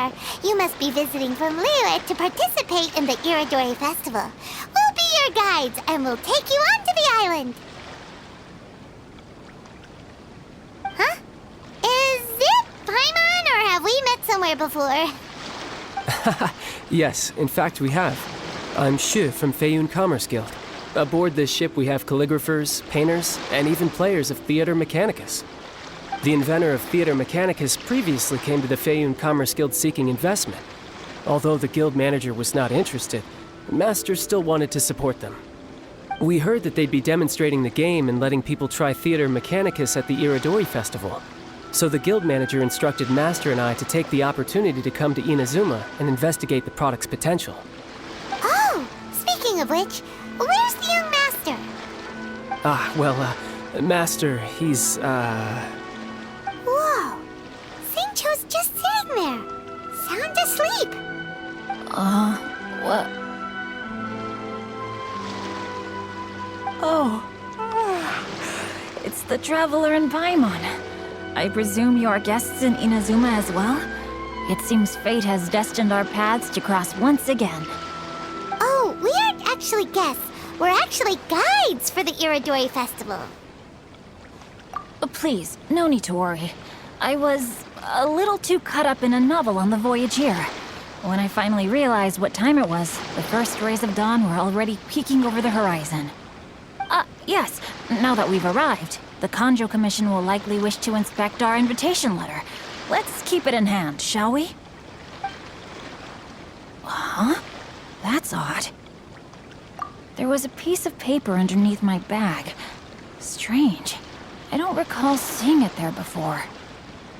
are. You must be visiting from Liyue to participate in the Iridori Festival. We'll be your guides, and we'll take you onto the island. Huh? Is it Paimon, or have we met somewhere before? Yes, in fact we have. I'm Hues from Feiyun Commerce Guild. Aboard this ship we have calligraphers, painters, and even players of Theater Mechanicus. The inventor of Theater Mechanicus previously came to the Feiyun Commerce Guild seeking investment. Although the guild manager was not interested, the master still wanted to support them. We heard that they'd be demonstrating the game and letting people try Theater Mechanicus at the Iridori Festival. So the guild manager instructed Master and I to take the opportunity to come to Inazuma and investigate the product's potential. Oh, speaking of which, where's the young master? Master, he's, Whoa! Xingqiu's just sitting there, sound asleep. What? Oh. It's the Traveler and Paimon. I presume you are guests in Inazuma as well? It seems fate has destined our paths to cross once again. Oh, we aren't actually guests. We're actually guides for the Iridori Festival. Please, no need to worry. I was a little too caught up in a novel on the voyage here. When I finally realized what time it was, the first rays of dawn were already peeking over the horizon. Yes, now that we've arrived, the Kanjo Commission will likely wish to inspect our invitation letter. Let's keep it in hand, shall we? Huh? That's odd. There was a piece of paper underneath my bag. Strange. I don't recall seeing it there before.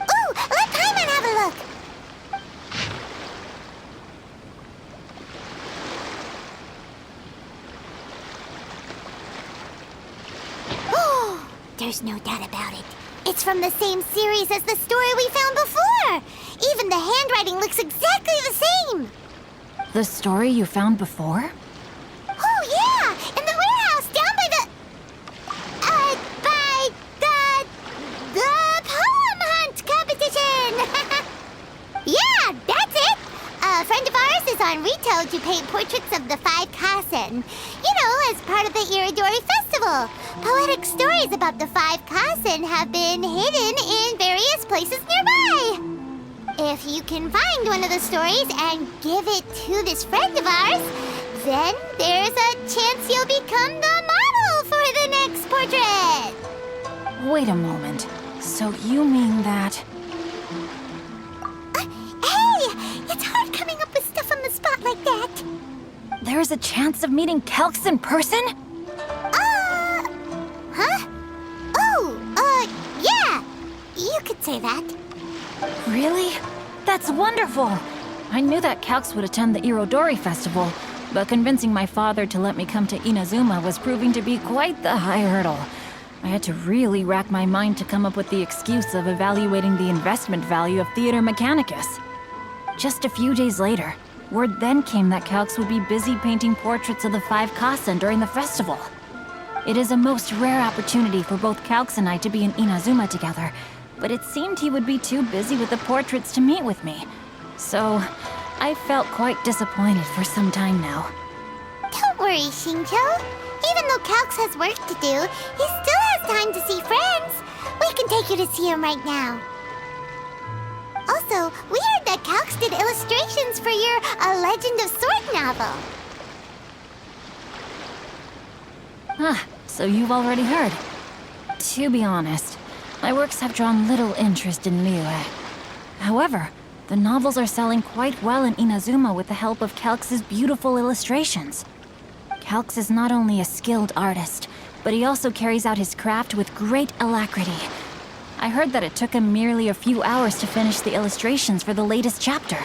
Ooh, let Paimon have a look! Oh, there's no doubt about it. It's from the same series as the story we found before! Even the handwriting looks exactly the same! The story you found before? Oh, yeah! In the warehouse down by the poem hunt competition! Yeah, that's it! A friend of ours is on retail to paint portraits of the 5 Kasen. You know, as part of the Iridori Festival. Poetic stories about the 5 Kasen have been hidden in various places nearby. If you can find one of the stories and give it to this friend of ours, then there's a chance you'll become the model for the next portrait! Wait a moment. So you mean that... Hey! It's hard coming up with stuff on the spot like that! There's a chance of meeting Calx in person? Huh? Oh, yeah! You could say that. Really? That's wonderful! I knew that Calx would attend the Irodori Festival, but convincing my father to let me come to Inazuma was proving to be quite the high hurdle. I had to really rack my mind to come up with the excuse of evaluating the investment value of Theater Mechanicus. Just a few days later, word then came that Calx would be busy painting portraits of the 5 Kasen during the festival. It is a most rare opportunity for both Calx and I to be in Inazuma together, but it seemed he would be too busy with the portraits to meet with me. So, I felt quite disappointed for some time now. Don't worry, Xingqiu. Even though Calx has work to do, he still has time to see friends. We can take you to see him right now. Also, we heard that Calx did illustrations for your A Legend of Sword novel. So you've already heard. To be honest, my works have drawn little interest in Liyue. However, the novels are selling quite well in Inazuma with the help of Calx's beautiful illustrations. Calx is not only a skilled artist, but he also carries out his craft with great alacrity. I heard that it took him merely a few hours to finish the illustrations for the latest chapter.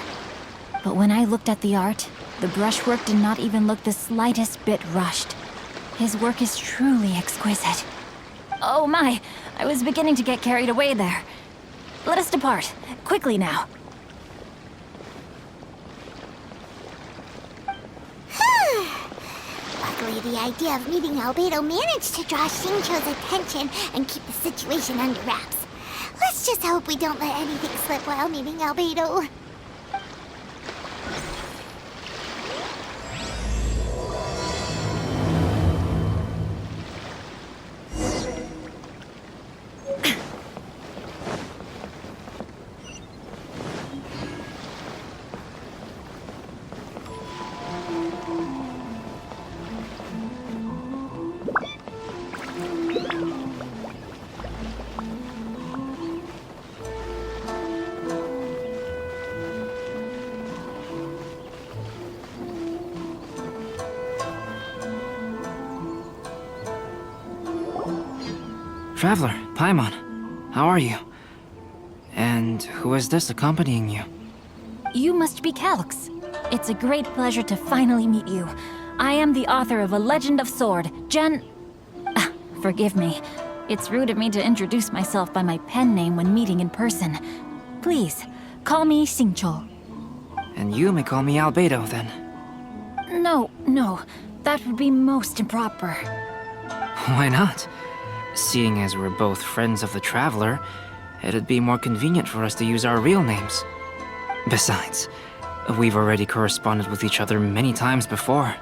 But when I looked at the art, the brushwork did not even look the slightest bit rushed. His work is truly exquisite. Oh my, I was beginning to get carried away there. Let us depart, quickly now. Luckily, the idea of meeting Albedo managed to draw Xingqiu's attention and keep the situation under wraps. Let's just hope we don't let anything slip while meeting Albedo. Traveler, Paimon, how are you? And who is this accompanying you? You must be Calx. It's a great pleasure to finally meet you. I am the author of A Legend of Sword, Forgive me. It's rude of me to introduce myself by my pen name when meeting in person. Please, call me Xingqiu. And you may call me Albedo, then. No, that would be most improper. Why not? Seeing as we're both friends of the Traveler, it'd be more convenient for us to use our real names. Besides, we've already corresponded with each other many times before.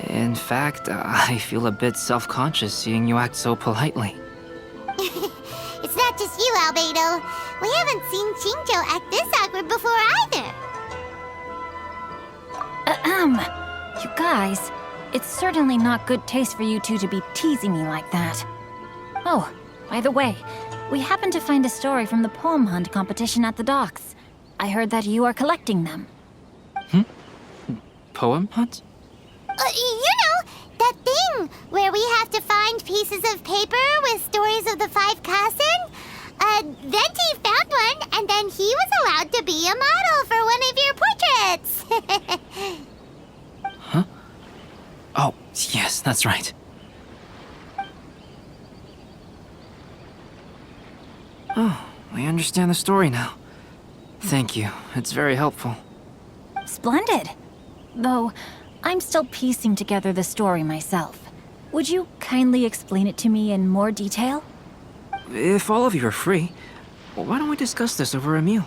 In fact, I feel a bit self-conscious seeing you act so politely. It's not just you, Albedo. We haven't seen Xingqiu act this awkward before either. You guys, it's certainly not good taste for you two to be teasing me like that. Oh, by the way, we happened to find a story from the poem hunt competition at the docks. I heard that you are collecting them. Poem hunt? You know, that thing where we have to find pieces of paper with stories of the 5 Kassen. Venti found one, and then he was allowed to be a model for one of your portraits. Huh? Oh, yes, that's right. Oh, I understand the story now. Thank you. It's very helpful. Splendid. Though, I'm still piecing together the story myself. Would you kindly explain it to me in more detail? If all of you are free, why don't we discuss this over a meal?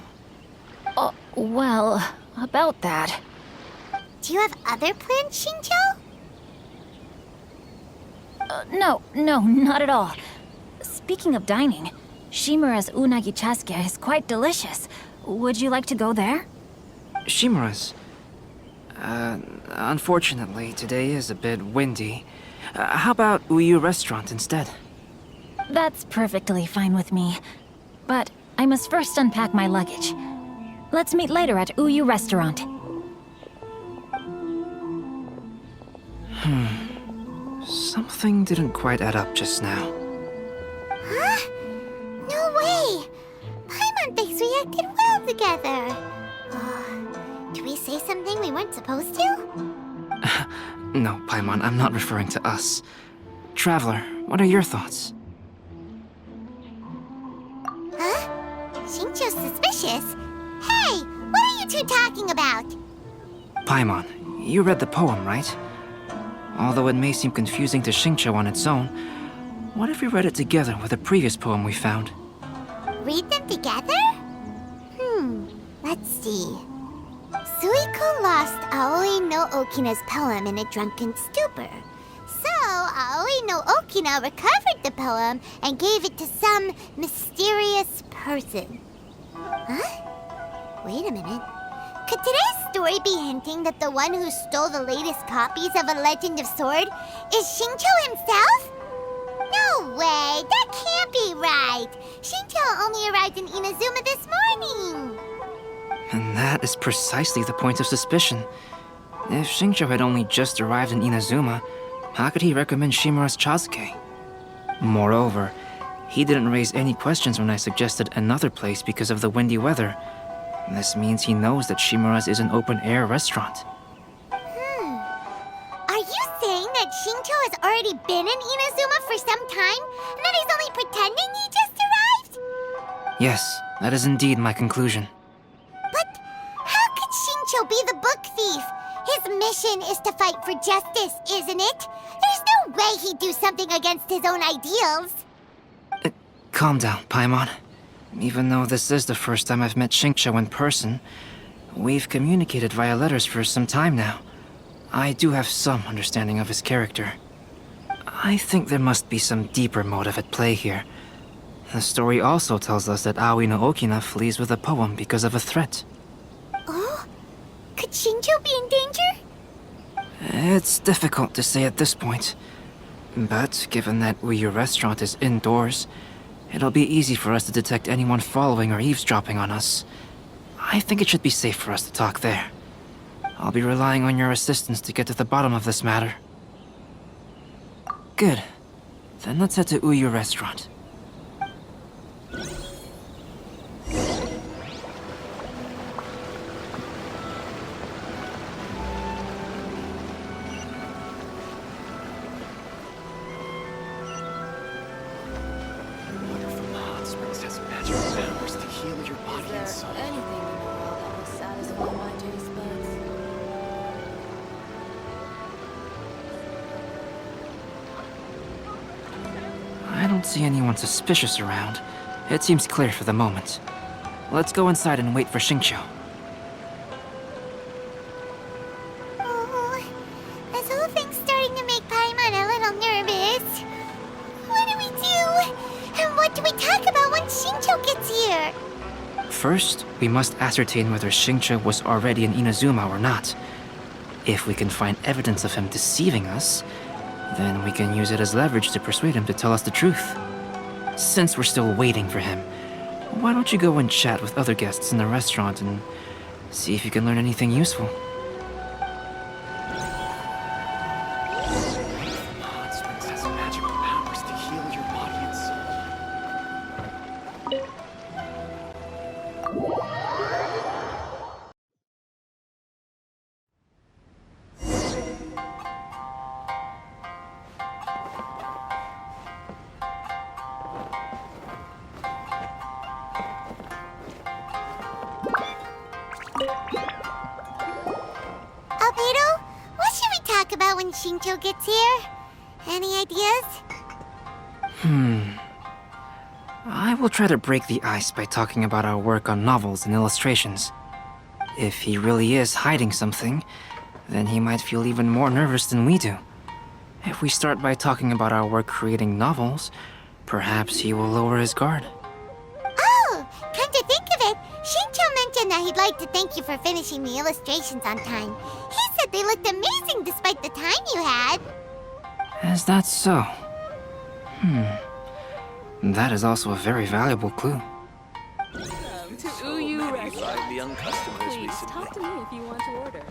Well, about that. Do you have other plans, Xingqiu? No, not at all. Speaking of dining, Shimura's unagi chasuke is quite delicious. Would you like to go there? Shimura's. Unfortunately, today is a bit windy. How about Uyu Restaurant instead? That's perfectly fine with me. But I must first unpack my luggage. Let's meet later at Uyu Restaurant. Something didn't quite add up just now. Huh? No way! Paimon thinks we acted well together. Did we say something we weren't supposed to? No, Paimon, I'm not referring to us. Traveler, what are your thoughts? Huh? Xingqiu's suspicious. Hey, what are you two talking about? Paimon, you read the poem, right? Although it may seem confusing to Xingqiu on its own, what if we read it together with a previous poem we found? Read them together? Let's see. Suiko lost Aoi no Okina's poem in a drunken stupor. So, Aoi no Okina recovered the poem and gave it to some mysterious person. Huh? Wait a minute. Could today's story be hinting that the one who stole the latest copies of A Legend of Sword is Xingqiu himself? No way! That can't be right! Xingqiu only arrived in Inazuma this morning! And that is precisely the point of suspicion. If Xingqiu had only just arrived in Inazuma, how could he recommend Shimura's chasuke? Moreover, he didn't raise any questions when I suggested another place because of the windy weather. This means he knows that Shimura's is an open-air restaurant. Are you saying that Xingqiu has already been in Inazuma for some time, and that he's only pretending he just arrived? Yes, that is indeed my conclusion. But how could Xingqiu be the book thief? His mission is to fight for justice, isn't it? There's no way he'd do something against his own ideals. Calm down, Paimon. Even though this is the first time I've met Xingqiu in person, we've communicated via letters for some time now. I do have some understanding of his character. I think there must be some deeper motive at play here. The story also tells us that Aoi no Okina flees with a poem because of a threat. Oh? Could Xingqiu be in danger? It's difficult to say at this point. But given that Uyu Restaurant is indoors, it'll be easy for us to detect anyone following or eavesdropping on us. I think it should be safe for us to talk there. I'll be relying on your assistance to get to the bottom of this matter. Good. Then let's head to Uyu Restaurant. Water from the hot springs has magical powers to heal your body and soul. Anything in the world that will satisfy my taste buds? I don't see anyone suspicious around. It seems clear for the moment. Let's go inside and wait for Xingqiu. Oh, this whole thing's starting to make Paimon a little nervous. What do we do? And what do we talk about when Xingqiu gets here? First, we must ascertain whether Xingqiu was already in Inazuma or not. If we can find evidence of him deceiving us, then we can use it as leverage to persuade him to tell us the truth. Since we're still waiting for him, why don't you go and chat with other guests in the restaurant and see if you can learn anything useful? Water from the hot springs has magical powers to heal your body and soul. Albedo, what should we talk about when Xingqiu gets here? Any ideas? I will try to break the ice by talking about our work on novels and illustrations. If he really is hiding something, then he might feel even more nervous than we do. If we start by talking about our work creating novels, perhaps he will lower his guard. Oh, come to think of it, Xingqiu mentioned that he'd like to thank you for finishing the illustrations on time. He said they looked amazing despite the time you had. Is that so? That is also a very valuable clue. Welcome to Uyu Restaurant. Five young customers Please recently. talk to me if you want to order.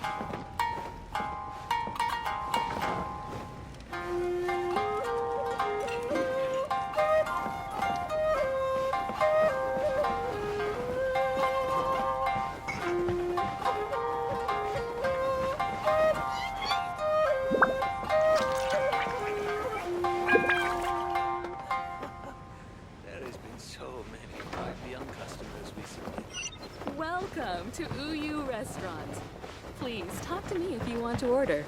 There has been so many five young customers recently. Welcome to Uyu Restaurant. Please talk to me if you want to order.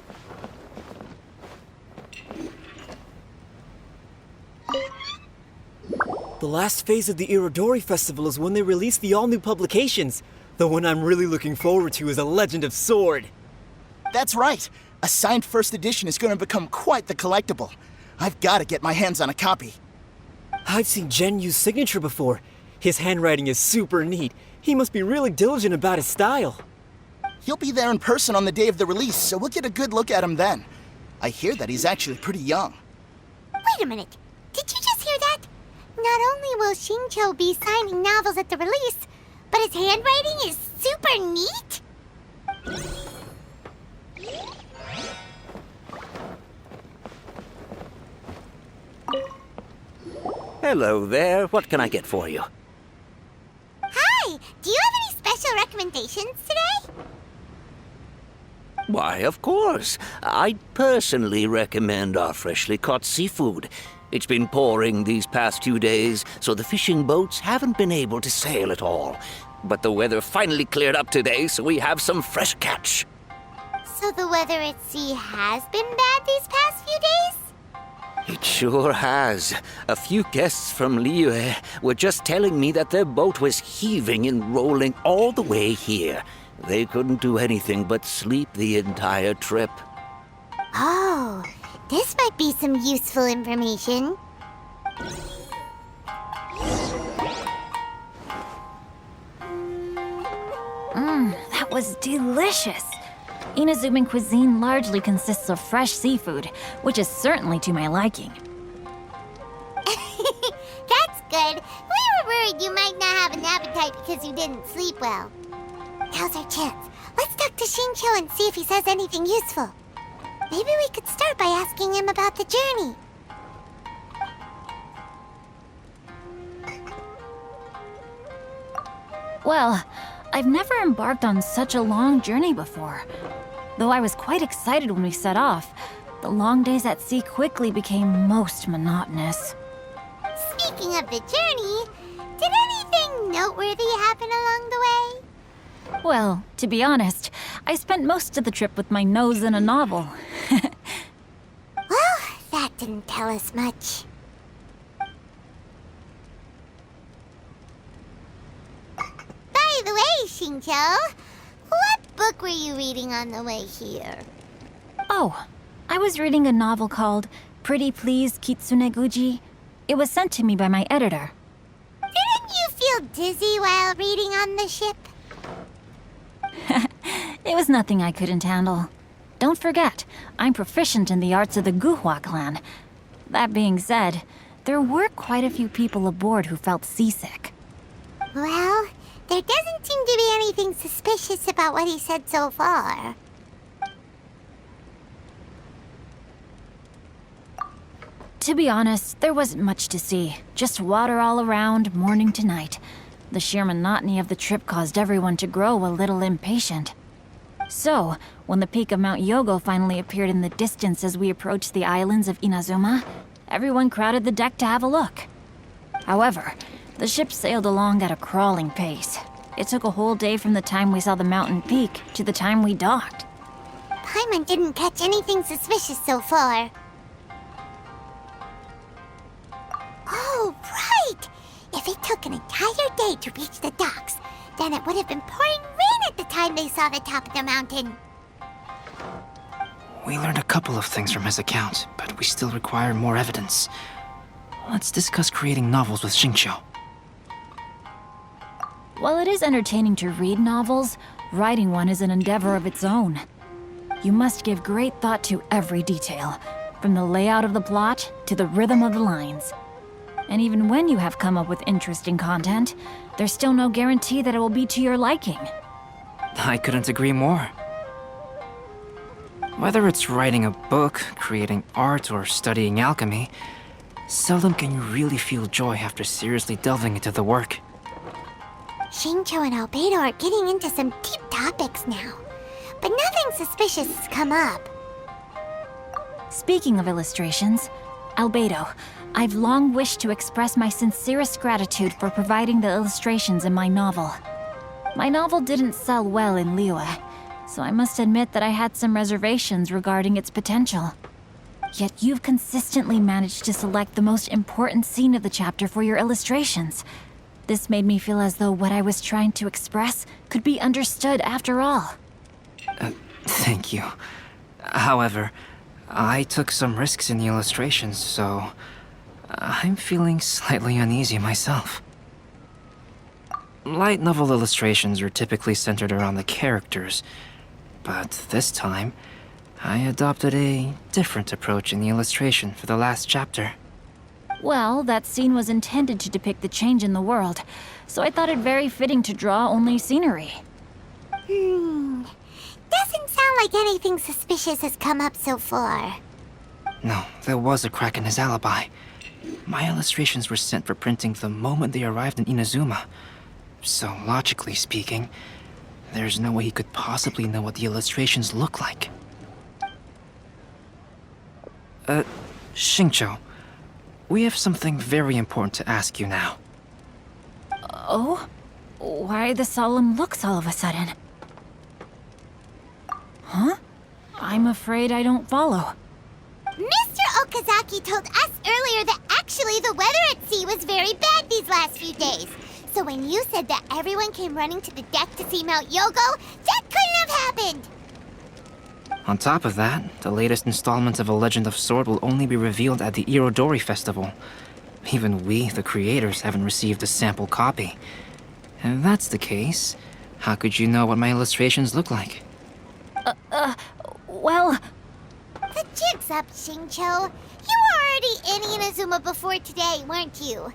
The last phase of the Irodori Festival is when they release the all-new publications. The one I'm really looking forward to is A Legend of Sword. That's right. A signed first edition is going to become quite the collectible. I've got to get my hands on a copy. I've seen Genyu's signature before. His handwriting is super neat. He must be really diligent about his style. He'll be there in person on the day of the release, so we'll get a good look at him then. I hear that he's actually pretty young. Wait a minute, did you just hear that? Not only will Xingqiu be signing novels at the release, but his handwriting is super neat? Hello there. What can I get for you? Hi, do you have any special recommendations today? Why, of course. I personally recommend our freshly caught seafood. It's been pouring these past few days, so the fishing boats haven't been able to sail at all. But the weather finally cleared up today, so we have some fresh catch. So the weather at sea has been bad these past few days? It sure has. A few guests from Liyue were just telling me that their boat was heaving and rolling all the way here. They couldn't do anything but sleep the entire trip. Oh, this might be some useful information. That was delicious. Inazuman cuisine largely consists of fresh seafood, which is certainly to my liking. That's good. We were worried you might not have an appetite because you didn't sleep well. Now's our chance. Let's talk to Xingqiu and see if he says anything useful. Maybe we could start by asking him about the journey. Well, I've never embarked on such a long journey before. Though I was quite excited when we set off, the long days at sea quickly became most monotonous. Speaking of the journey, did anything noteworthy happen along the way? Well, to be honest, I spent most of the trip with my nose in a novel. Well, that didn't tell us much. By the way, Xingqiu, what book were you reading on the way here? Oh, I was reading a novel called Pretty Please Kitsune Guji. It was sent to me by my editor. Didn't you feel dizzy while reading on the ship? It was nothing I couldn't handle. Don't forget, I'm proficient in the arts of the Guhua clan. That being said, there were quite a few people aboard who felt seasick. Well, there doesn't seem to be anything suspicious about what he said so far. To be honest, there wasn't much to see. Just water all around, morning to night. The sheer monotony of the trip caused everyone to grow a little impatient. So, when the peak of Mount Yogo finally appeared in the distance as we approached the islands of Inazuma, everyone crowded the deck to have a look. However, the ship sailed along at a crawling pace. It took a whole day from the time we saw the mountain peak to the time we docked. Paimon didn't catch anything suspicious so far. Oh, right! If it took an entire day to reach the docks, then it would have been pouring rain at the time they saw the top of the mountain. We learned a couple of things from his account, but we still require more evidence. Let's discuss creating novels with Xingqiu. While it is entertaining to read novels, writing one is an endeavor of its own. You must give great thought to every detail, from the layout of the plot to the rhythm of the lines. And even when you have come up with interesting content, there's still no guarantee that it will be to your liking. I couldn't agree more. Whether it's writing a book, creating art, or studying alchemy, seldom can you really feel joy after seriously delving into the work. Xingqiu and Albedo are getting into some deep topics now, but nothing suspicious has come up. Speaking of illustrations, Albedo, I've long wished to express my sincerest gratitude for providing the illustrations in my novel. My novel didn't sell well in Liyue, so I must admit that I had some reservations regarding its potential. Yet you've consistently managed to select the most important scene of the chapter for your illustrations. This made me feel as though what I was trying to express could be understood after all. Thank you. However, I took some risks in the illustrations, so I'm feeling slightly uneasy myself. Light novel illustrations are typically centered around the characters, but this time, I adopted a different approach in the illustration for the last chapter. Well, that scene was intended to depict the change in the world, so I thought it very fitting to draw only scenery. Doesn't sound like anything suspicious has come up so far. No, there was a crack in his alibi. My illustrations were sent for printing the moment they arrived in Inazuma. So, logically speaking, there's no way he could possibly know what the illustrations look like. Xingqiu, we have something very important to ask you now. Oh? Why the solemn looks all of a sudden? Huh? I'm afraid I don't follow. Mr. Okazaki told us earlier that actually the weather at sea was very bad these last few days. So when you said that everyone came running to the deck to see Mount Yogo, that couldn't have happened! On top of that, the latest installment of A Legend of Sword will only be revealed at the Irodori Festival. Even we, the creators, haven't received a sample copy. If that's the case, how could you know what my illustrations look like? Well... The jig's up, Xingqiu. You were already in Inazuma before today, weren't you?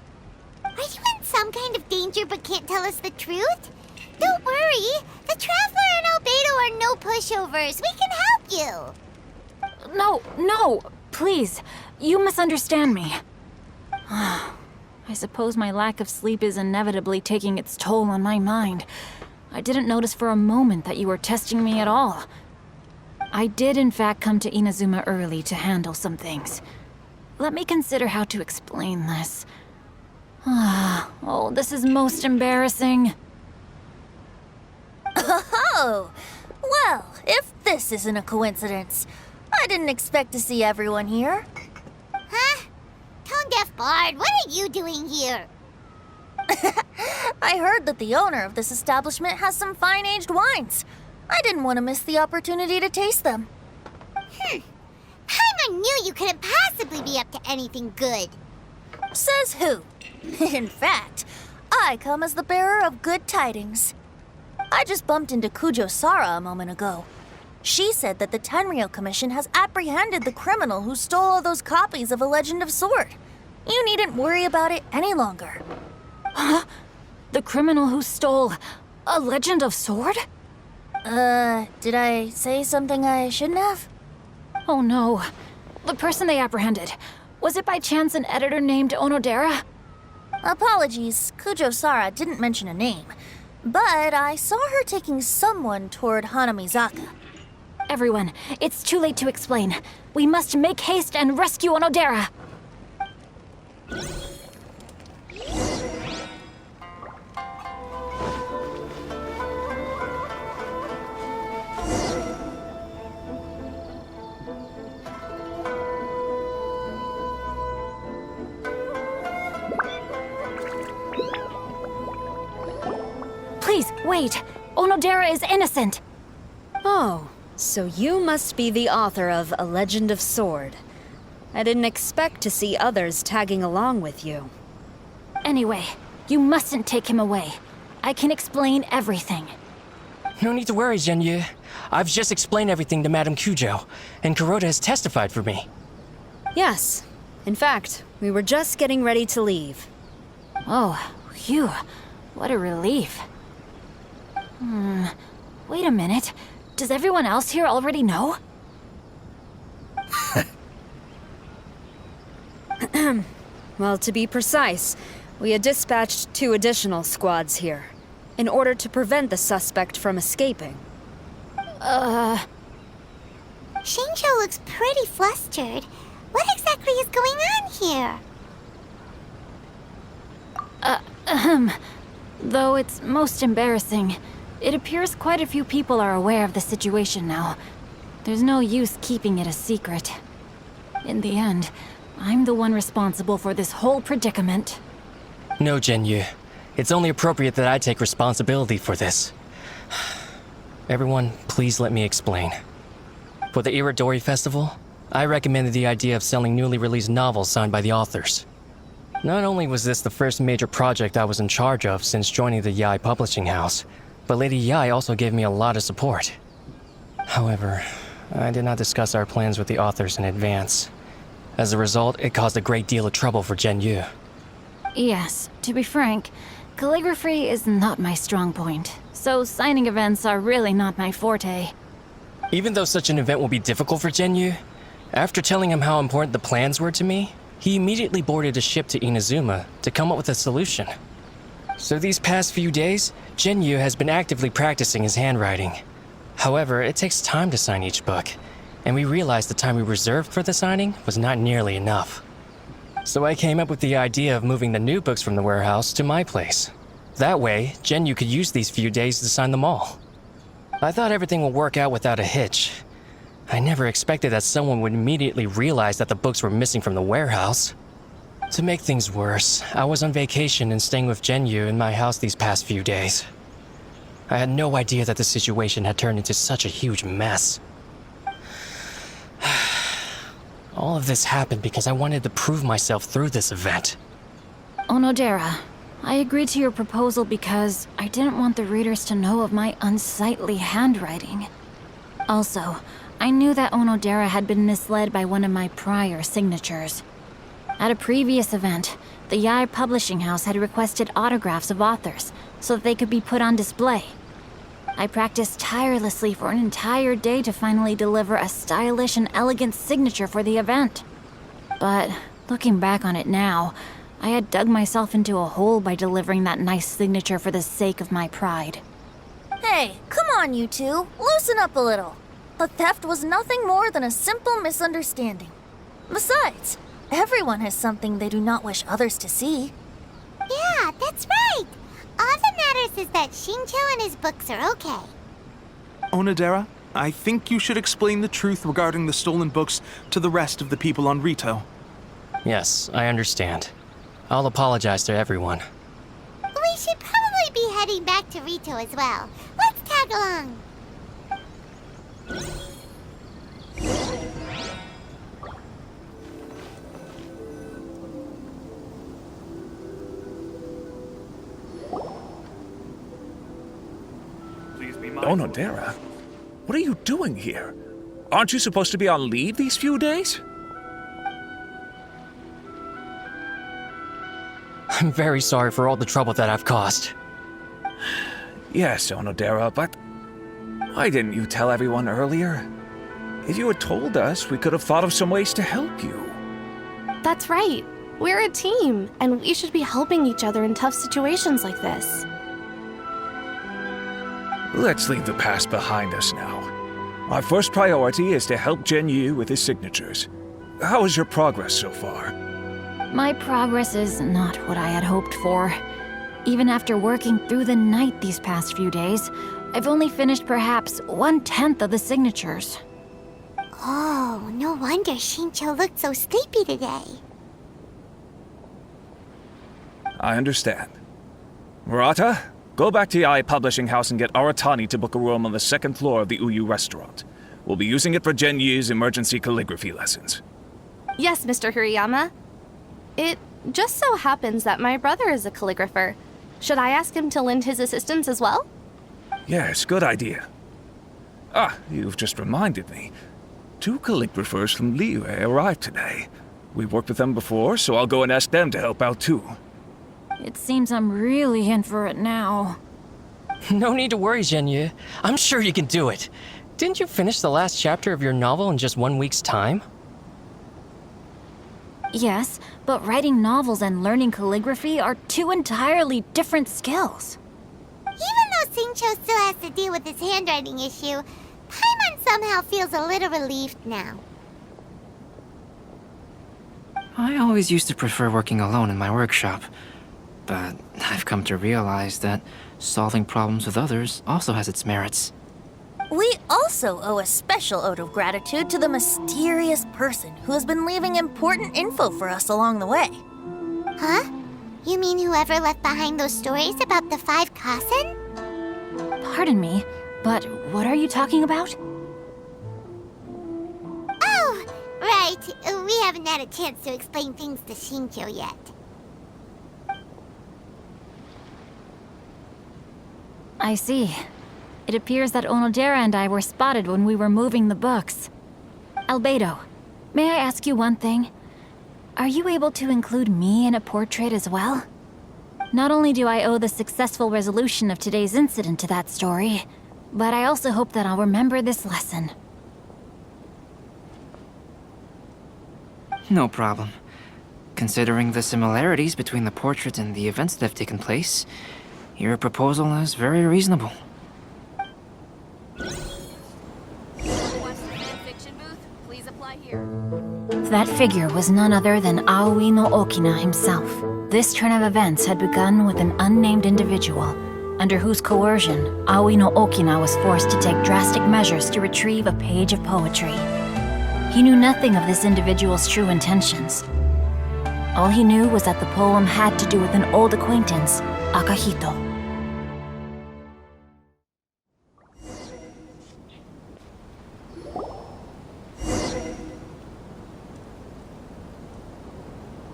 Are you in some kind of danger but can't tell us the truth? Don't worry. The Traveler and Albedo are no pushovers. We can help you. No, please. You misunderstand me. I I suppose my lack of sleep is inevitably taking its toll on my mind. I didn't notice for a moment that you were testing me at all. I did in fact come to Inazuma early to handle some things. Let me consider how to explain this. Oh, this is most embarrassing. Oh, well, if this isn't a coincidence, I didn't expect to see everyone here. Huh? Tone-deaf bard, what are you doing here? I heard that the owner of this establishment has some fine-aged wines. I didn't want to miss the opportunity to taste them. Paimon knew you couldn't possibly be up to anything good. Says who? In fact, I come as the bearer of good tidings. I just bumped into Kujo Sara a moment ago. She said that the Tenryou Commission has apprehended the criminal who stole all those copies of A Legend of Sword. You needn't worry about it any longer. Huh? The criminal who stole A Legend of Sword? Did I say something I shouldn't have? Oh no. The person they apprehended, was it by chance an editor named Onodera? Apologies, Kujo Sara didn't mention a name. But I saw her taking someone toward Hanamizaka. Everyone, it's too late to explain. We must make haste and rescue Onodera. Please, wait. Onodera is innocent. Oh, so you must be the author of A Legend of Sword. I didn't expect to see others tagging along with you. Anyway, you mustn't take him away. I can explain everything. No need to worry, Genyu. I've just explained everything to Madame Kujo, and Kuroda has testified for me. Yes. In fact, we were just getting ready to leave. Oh, phew. What a relief. Wait a minute. Does everyone else here already know? Well, to be precise, we had dispatched 2 additional squads here, in order to prevent the suspect from escaping. Shincho looks pretty flustered. What exactly is going on here? Though it's most embarrassing, it appears quite a few people are aware of the situation now. There's no use keeping it a secret. In the end, I'm the one responsible for this whole predicament. No, Genyu. It's only appropriate that I take responsibility for this. Everyone, please let me explain. For the Iridori Festival, I recommended the idea of selling newly released novels signed by the authors. Not only was this the first major project I was in charge of since joining the Yae publishing house, but Lady Yae also gave me a lot of support. However, I did not discuss our plans with the authors in advance. As a result, it caused a great deal of trouble for Genyu. Yes, to be frank, calligraphy is not my strong point, so signing events are really not my forte. Even though such an event will be difficult for Genyu, after telling him how important the plans were to me, he immediately boarded a ship to Inazuma to come up with a solution. So these past few days, Genyu has been actively practicing his handwriting. However, it takes time to sign each book, and we realized the time we reserved for the signing was not nearly enough. So I came up with the idea of moving the new books from the warehouse to my place. That way, Genyu could use these few days to sign them all. I thought everything would work out without a hitch. I never expected that someone would immediately realize that the books were missing from the warehouse. To make things worse, I was on vacation and staying with Genyu in my house these past few days. I had no idea that the situation had turned into such a huge mess. All of this happened because I wanted to prove myself through this event. Onodera, I agreed to your proposal because I didn't want the readers to know of my unsightly handwriting. Also, I knew that Onodera had been misled by one of my prior signatures. At a previous event, the Yae publishing house had requested autographs of authors so that they could be put on display. I practiced tirelessly for an entire day to finally deliver a stylish and elegant signature for the event. But looking back on it now, I had dug myself into a hole by delivering that nice signature for the sake of my pride. Hey, come on, you two. Loosen up a little. The theft was nothing more than a simple misunderstanding. Besides, everyone has something they do not wish others to see. Yeah, that's right. All that matters is that Shincho and his books are okay. Onodera, I think you should explain the truth regarding the stolen books to the rest of the people on Rito. Yes, I understand. I'll apologize to everyone. We should probably be heading back to Rito as well. Let's tag along. Onodera, what are you doing here? Aren't you supposed to be on leave these few days? I'm very sorry for all the trouble that I've caused. Yes, Onodera, but why didn't you tell everyone earlier? If you had told us, we could have thought of some ways to help you. That's right. We're a team, and we should be helping each other in tough situations like this. Let's leave the past behind us now. Our first priority is to help Genyu with his signatures. How is your progress so far? My progress is not what I had hoped for. Even after working through the night these past few days, I've only finished perhaps 1/10 of the signatures. Oh, no wonder Shincho looked so sleepy today. I understand. Murata, go back to Yae Publishing House and get Aratani to book a room on the second floor of the Uyu restaurant. We'll be using it for Genyu's emergency calligraphy lessons. Yes, Mr. Hirayama. It just so happens that my brother is a calligrapher. Should I ask him to lend his assistance as well? Yes, good idea. Ah, you've just reminded me. 2 calligraphers from Liyue arrived today. We've worked with them before, so I'll go and ask them to help out too. It seems I'm really in for it now. No need to worry, Genyu. I'm sure you can do it. Didn't you finish the last chapter of your novel in just 1 week's time? Yes, but writing novels and learning calligraphy are 2 entirely different skills. Even though Shincho still has to deal with his handwriting issue, Paimon somehow feels a little relieved now. I always used to prefer working alone in my workshop, but I've come to realize that solving problems with others also has its merits. We also owe a special ode of gratitude to the mysterious person who has been leaving important info for us along the way. Huh? You mean whoever left behind those stories about the 5 Kasen? Pardon me, but what are you talking about? Oh, right. We haven't had a chance to explain things to Shincho yet. I see. It appears that Onodera and I were spotted when we were moving the books. Albedo, may I ask you one thing? Are you able to include me in a portrait as well? Not only do I owe the successful resolution of today's incident to that story, but I also hope that I'll remember this lesson. No problem. Considering the similarities between the portrait and the events that have taken place, your proposal is very reasonable. That figure was none other than Aoi no Okina himself. This turn of events had begun with an unnamed individual, under whose coercion, Aoi no Okina was forced to take drastic measures to retrieve a page of poetry. He knew nothing of this individual's true intentions. All he knew was that the poem had to do with an old acquaintance, Akahito.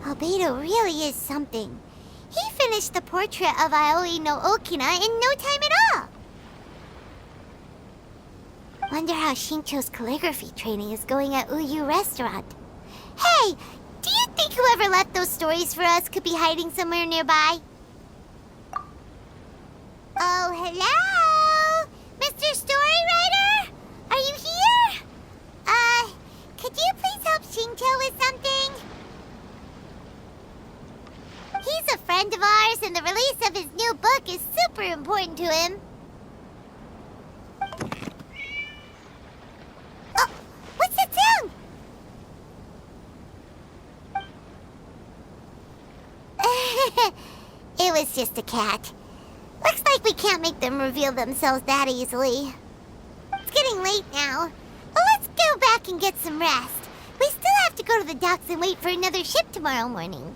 Albedo really is something. He finished the portrait of Aoi no Okina in no time at all. Wonder how Shincho's calligraphy training is going at Uyu Restaurant. Hey, do you think whoever left those stories for us could be hiding somewhere nearby? Oh, hello? Mr. Storywriter? Are you here? Could you please help Shincho with something? important to him. Oh, what's that sound? It was just a cat. Looks like we can't make them reveal themselves that easily. It's getting late now. But let's go back and get some rest. We still have to go to the docks and wait for another ship tomorrow morning.